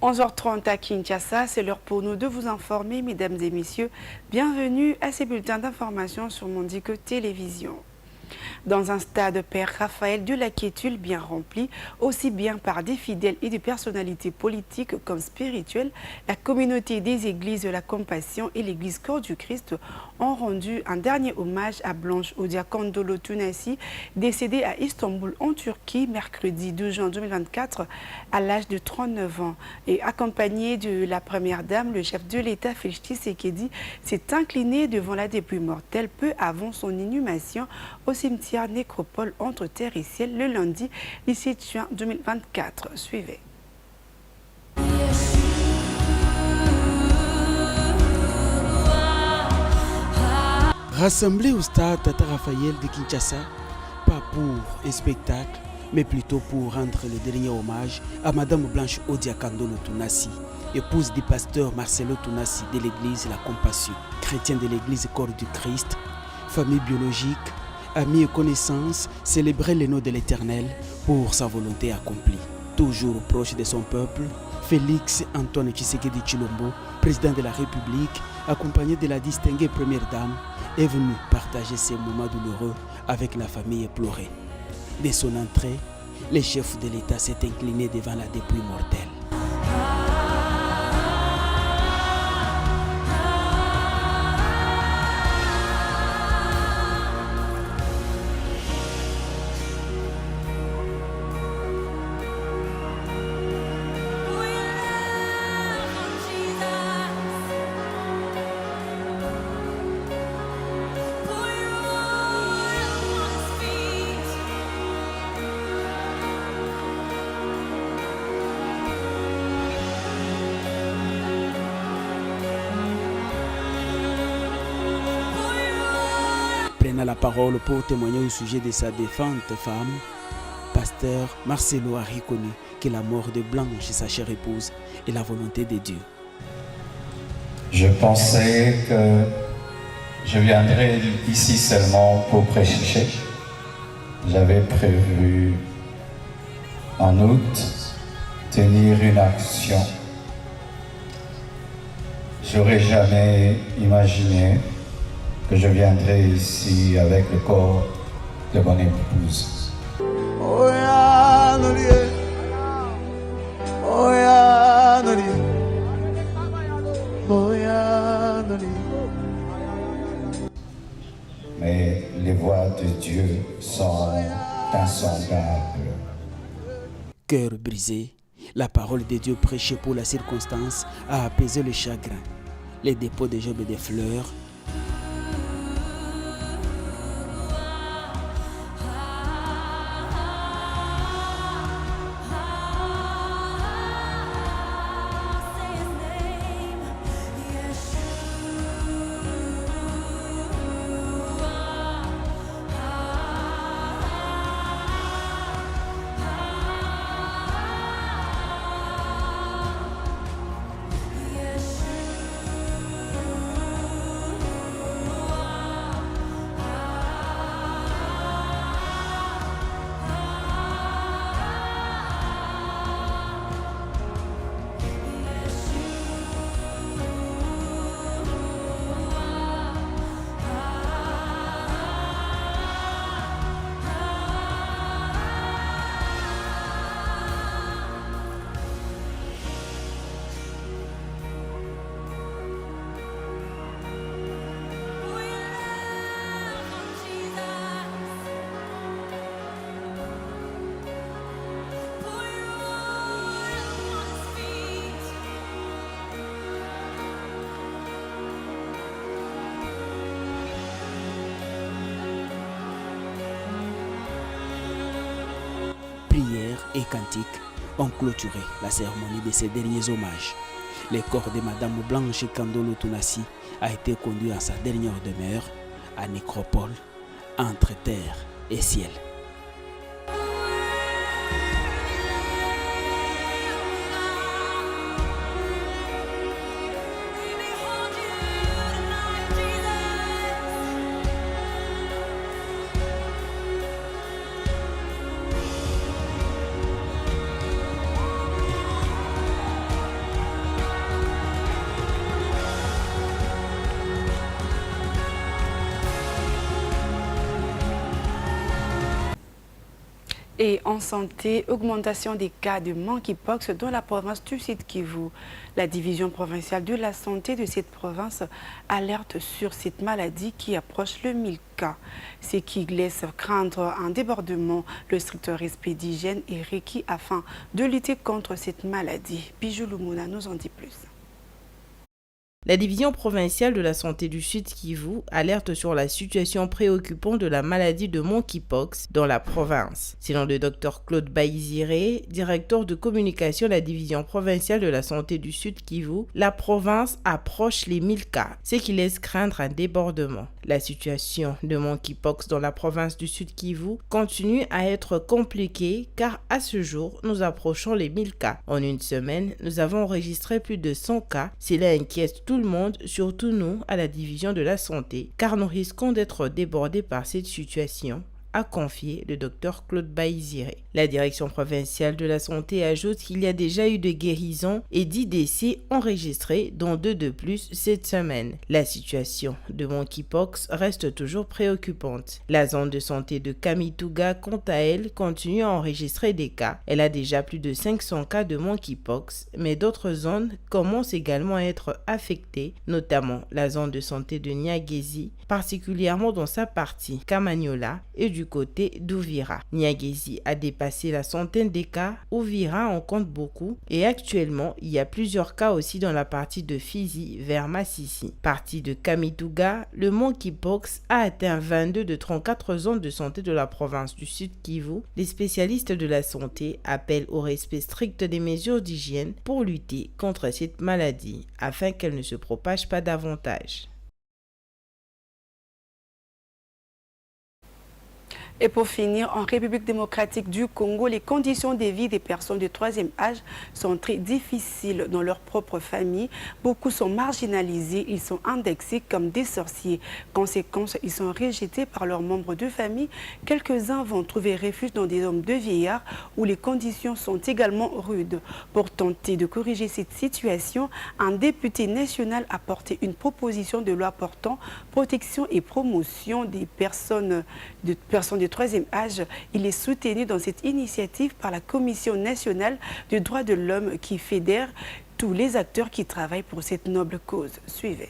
11h30 à Kinshasa, c'est l'heure pour nous de vous informer, mesdames et messieurs. Bienvenue à ces bulletins d'information sur Mondico Télévision. Dans un stade Père Raphaël de la Quiétude bien rempli, aussi bien par des fidèles et des personnalités politiques comme spirituelles, la communauté des églises de la Compassion et l'église Corps du Christ ont rendu un dernier hommage à Blanche Odia Kandolo Tunasi, décédée à Istanbul en Turquie mercredi 2 juin 2024 à l'âge de 39 ans. Et accompagné de la première dame, le chef de l'État Félix Tshisekedi s'est incliné devant la dépouille mortelle peu avant son inhumation au cimetière Nécropole entre terre et ciel le lundi 17 juin 2024. Suivez. Rassemblés au stade Tata Raphaël de Kinshasa, pas pour un spectacle, mais plutôt pour rendre le dernier hommage à Madame Blanche Odia Kandolo Tunasi, épouse du pasteur Marcelo Tunasi de l'église La Compassion, chrétien de l'église Corps du Christ, famille biologique, amis et connaissances, célébrer le nom de l'Éternel pour sa volonté accomplie. Toujours proche de son peuple, Félix Antoine Tshisekedi Tshilombo, président de la République, accompagné de la distinguée première dame, est venu partager ces moments douloureux avec la famille éplorée. Dès son entrée, le chef de l'État s'est incliné devant la dépouille mortelle. Prenant la parole pour témoigner au sujet de sa défunte femme, pasteur Marcelo a reconnu que la mort de Blanche, sa chère épouse, est la volonté de Dieu. Je pensais que je viendrais ici seulement pour prêcher. J'avais prévu en août tenir une action. J'aurais jamais imaginé que je viendrai ici avec le corps de mon épouse. Mais les voies de Dieu sont insondables. Cœur brisé, la parole de Dieu prêchée pour la circonstance a apaisé le chagrin. Les dépôts de Job et des fleurs, prières et cantiques ont clôturé la cérémonie de ces derniers hommages. Le corps de Madame Blanche Kandolo Tunasi a été conduit à sa dernière demeure à Nécropole, entre terre et ciel. Et en santé, augmentation des cas de monkeypox dans la province du Sud Kivu. La division provinciale de la santé de cette province alerte sur cette maladie qui approche le 1000 cas. Ce qui laisse craindre un débordement. Le stricteur respect d'hygiène est requis afin de lutter contre cette maladie. Bijou Lumuna nous en dit plus. La division provinciale de la santé du Sud Kivu alerte sur la situation préoccupante de la maladie de monkeypox dans la province. Selon le Dr Claude Baïziré, directeur de communication de la division provinciale de la santé du Sud Kivu, la province approche les 1000 cas, ce qui laisse craindre un débordement. La situation de monkeypox dans la province du Sud Kivu continue à être compliquée car à ce jour, nous approchons les 1000 cas. En une semaine, nous avons enregistré plus de 100 cas. Cela inquiète tout le monde, surtout nous, à la division de la santé, car nous risquons d'être débordés par cette situation, a confié le Dr Claude Baïziré. La direction provinciale de la santé ajoute qu'il y a déjà eu de guérisons et 10 décès enregistrés, dont 2 de plus cette semaine. La situation de monkeypox reste toujours préoccupante. La zone de santé de Kamituga, quant à elle, continue à enregistrer des cas. Elle a déjà plus de 500 cas de monkeypox, mais d'autres zones commencent également à être affectées, notamment la zone de santé de Niagezi, particulièrement dans sa partie Kamanyola et du côté d'Ouvira. Niagezi a dépassé la centaine de cas, Ouvira en compte beaucoup et actuellement il y a plusieurs cas aussi dans la partie de Fizi vers Massissi. Partie de Kamituga, le monkeypox a atteint 22 de 34 zones de santé de la province du Sud Kivu. Les spécialistes de la santé appellent au respect strict des mesures d'hygiène pour lutter contre cette maladie afin qu'elle ne se propage pas davantage. Et pour finir, en République démocratique du Congo, les conditions de vie des personnes de troisième âge sont très difficiles dans leur propre famille. Beaucoup sont marginalisés, ils sont indexés comme des sorciers. Conséquence, ils sont rejetés par leurs membres de famille. Quelques-uns vont trouver refuge dans des hommes de vieillards où les conditions sont également rudes. Pour tenter de corriger cette situation, un député national a porté une proposition de loi portant protection et promotion des personnes de troisième âge. Il est soutenu dans cette initiative par la Commission nationale des droits de l'homme qui fédère tous les acteurs qui travaillent pour cette noble cause. Suivez.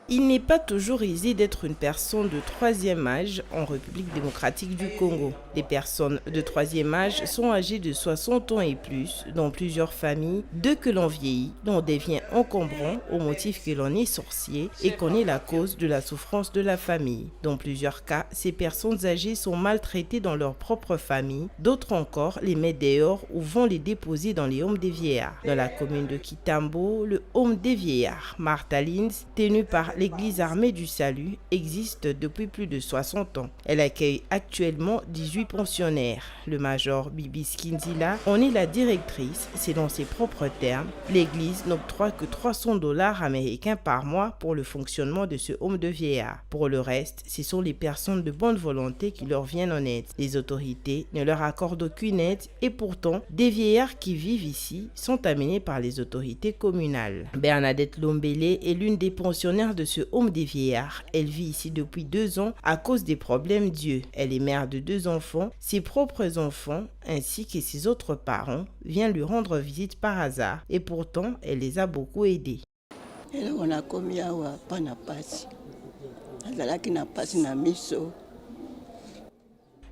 Il n'est pas toujours aisé d'être une personne de troisième âge en République démocratique du Congo. Les personnes de troisième âge sont âgées de 60 ans et plus dans plusieurs familles. Dès que l'on vieillit, l'on devient encombrant au motif que l'on est sorcier et qu'on est la cause de la souffrance de la famille. Dans plusieurs cas, ces personnes âgées sont maltraitées dans leur propre famille. D'autres encore les mettent dehors ou vont les déposer dans les homes des vieillards. Dans la commune de Kitambo, le home des vieillards, Martha Lins, tenu par l'Église armée du salut, existe depuis plus de 60 ans. Elle accueille actuellement 18 pensionnaires. Le major Bibi Skinzila en est la directrice. Selon ses propres termes, l'Église n'octroie que $300 américains par mois pour le fonctionnement de ce home de vieillards. Pour le reste, ce sont les personnes de bonne volonté qui leur viennent en aide. Les autorités ne leur accordent aucune aide et pourtant, des vieillards qui vivent ici sont amenés par les autorités communales. Bernadette Lombele est l'une des pensionnaires de ce home des vieillards. Elle vit ici depuis 2 ans à cause des problèmes d'yeux. Elle est mère de 2 enfants. Ses propres enfants ainsi que ses autres parents viennent lui rendre visite par hasard et pourtant elle les a beaucoup aidés.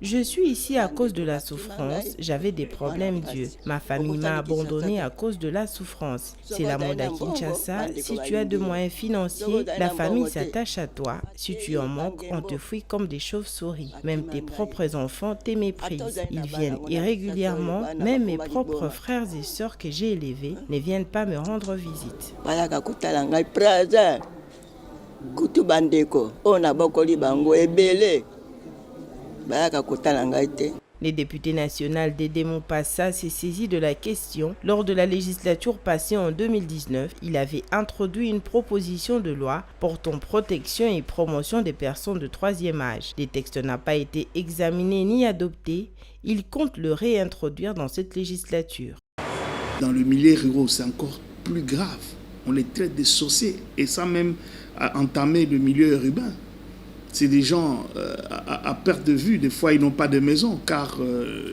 Je suis ici à cause de la souffrance. J'avais des problèmes d'yeux. Ma famille m'a abandonné à cause de la souffrance. C'est la mode à Kinshasa. Si tu as de moyens financiers, la famille s'attache à toi. Si tu en manques, on te fouille comme des chauves-souris. Même tes propres enfants te méprisent. Ils viennent irrégulièrement. Même mes propres frères et sœurs que j'ai élevés ne viennent pas me rendre visite. Les députés nationaux d'Edé Mompassa s'est saisi de la question. Lors de la législature passée en 2019, il avait introduit une proposition de loi portant protection et promotion des personnes de troisième âge. Le texte n'a pas été examiné ni adopté. Il compte le réintroduire dans cette législature. Dans le milieu rural, c'est encore plus grave. On les traite de sorciers et ça même a entamé le milieu urbain. C'est des gens à perte de vue. Des fois, ils n'ont pas de maison car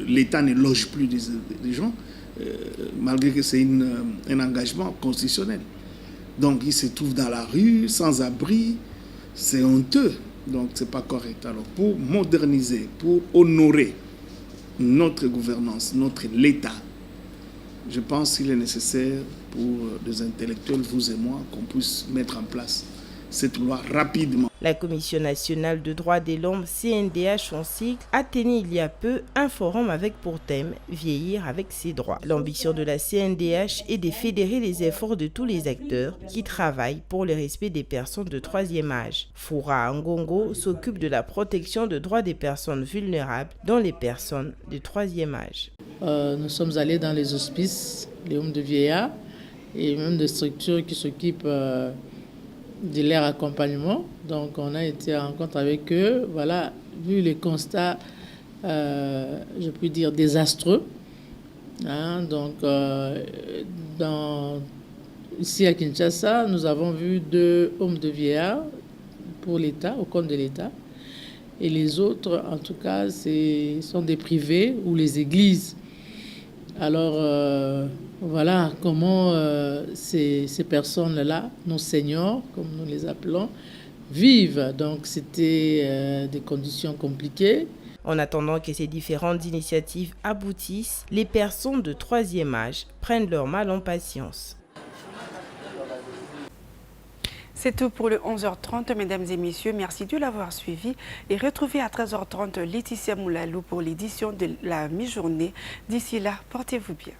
l'État ne loge plus des gens, malgré que c'est un engagement constitutionnel. Donc, ils se trouvent dans la rue, sans abri. C'est honteux. Donc, ce n'est pas correct. Alors, pour moderniser, pour honorer notre gouvernance, l'État, je pense qu'il est nécessaire pour des intellectuels, vous et moi, qu'on puisse mettre en place cette loi rapidement. La Commission nationale de droits de l'homme, CNDH en cycle, a tenu il y a peu un forum avec pour thème « Vieillir avec ses droits ». L'ambition de la CNDH est de fédérer les efforts de tous les acteurs qui travaillent pour le respect des personnes de troisième âge. Foura Ngongo s'occupe de la protection des droits des personnes vulnérables, dont les personnes de troisième âge. Nous sommes allés dans les hospices, les homes de vieillards et même des structures qui s'occupent de leur accompagnement. Donc on a été en rencontre avec eux. Voilà, vu les constats, je peux dire désastreux. Ici à Kinshasa, nous avons vu 2 hommes de vieillards pour l'État, au compte de l'État. Et les autres, en tout cas, sont des privés ou les églises. Alors, voilà comment ces personnes-là, nos seniors, comme nous les appelons, vivent. Donc, c'était des conditions compliquées. En attendant que ces différentes initiatives aboutissent, les personnes de troisième âge prennent leur mal en patience. C'est tout pour le 11h30, mesdames et messieurs. Merci de l'avoir suivi et retrouvez à 13h30 Laetitia Moulalou pour l'édition de la mi-journée. D'ici là, portez-vous bien.